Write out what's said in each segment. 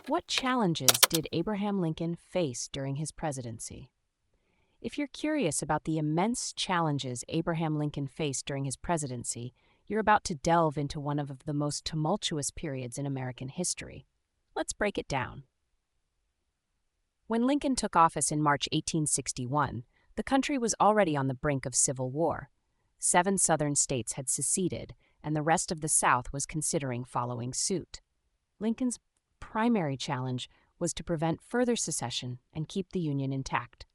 What challenges did Abraham Lincoln face during his presidency? If you're curious about the immense challenges Abraham Lincoln faced during his presidency, you're about to delve into one of the most tumultuous periods in American history. Let's break it down. When Lincoln took office in March 1861, the country was already on the brink of civil war. 7 southern states had seceded, and the rest of the South was considering following suit. Lincoln's primary challenge was to prevent further secession and keep the Union intact.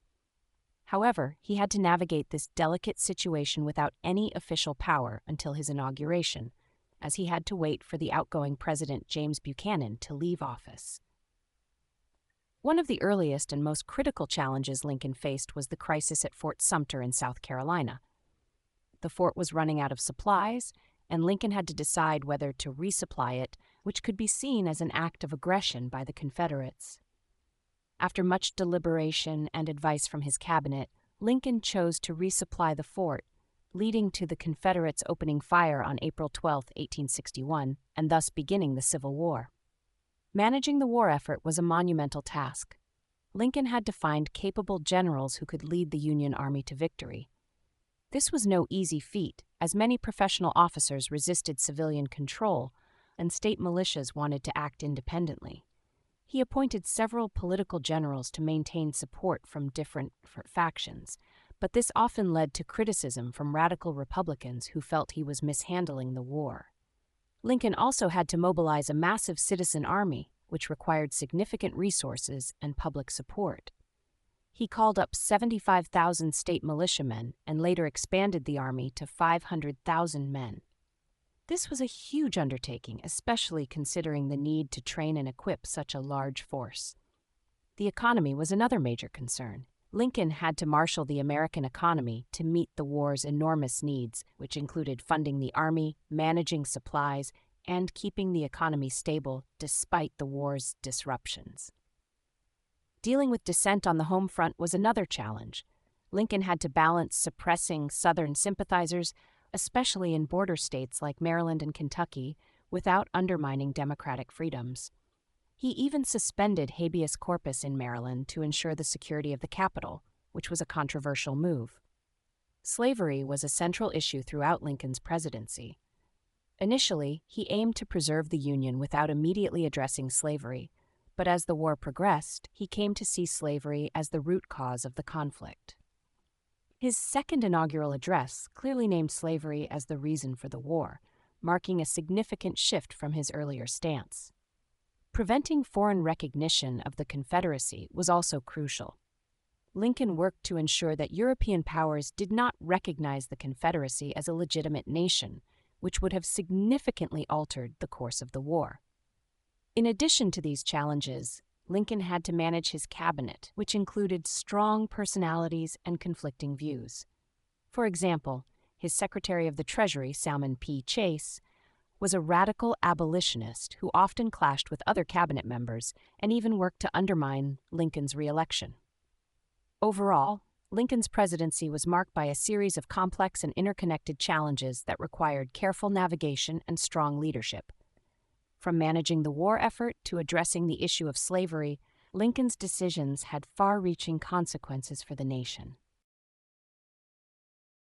However, he had to navigate this delicate situation without any official power until his inauguration, as he had to wait for the outgoing President James Buchanan to leave office. One of the earliest and most critical challenges Lincoln faced was the crisis at Fort Sumter in South Carolina. The fort was running out of supplies, and Lincoln had to decide whether to resupply it, which could be seen as an act of aggression by the Confederates. After much deliberation and advice from his cabinet, Lincoln chose to resupply the fort, leading to the Confederates opening fire on April 12, 1861, and thus beginning the Civil War. Managing the war effort was a monumental task. Lincoln had to find capable generals who could lead the Union Army to victory. This was no easy feat, as many professional officers resisted civilian control, and state militias wanted to act independently. He appointed several political generals to maintain support from different factions, but this often led to criticism from radical Republicans who felt he was mishandling the war. Lincoln also had to mobilize a massive citizen army, which required significant resources and public support. He called up 75,000 state militiamen and later expanded the army to 500,000 men. This was a huge undertaking, especially considering the need to train and equip such a large force. The economy was another major concern. Lincoln had to marshal the American economy to meet the war's enormous needs, which included funding the army, managing supplies, and keeping the economy stable despite the war's disruptions. Dealing with dissent on the home front was another challenge. Lincoln had to balance suppressing Southern sympathizers, especially in border states like Maryland and Kentucky, without undermining democratic freedoms. He even suspended habeas corpus in Maryland to ensure the security of the Capitol, which was a controversial move. Slavery was a central issue throughout Lincoln's presidency. Initially, he aimed to preserve the Union without immediately addressing slavery, but as the war progressed, he came to see slavery as the root cause of the conflict. His second inaugural address clearly named slavery as the reason for the war, marking a significant shift from his earlier stance. Preventing foreign recognition of the Confederacy was also crucial. Lincoln worked to ensure that European powers did not recognize the Confederacy as a legitimate nation, which would have significantly altered the course of the war. In addition to these challenges, Lincoln had to manage his cabinet, which included strong personalities and conflicting views. For example, his Secretary of the Treasury, Salmon P. Chase, was a radical abolitionist who often clashed with other cabinet members and even worked to undermine Lincoln's re-election. Overall, Lincoln's presidency was marked by a series of complex and interconnected challenges that required careful navigation and strong leadership. From managing the war effort to addressing the issue of slavery, Lincoln's decisions had far-reaching consequences for the nation.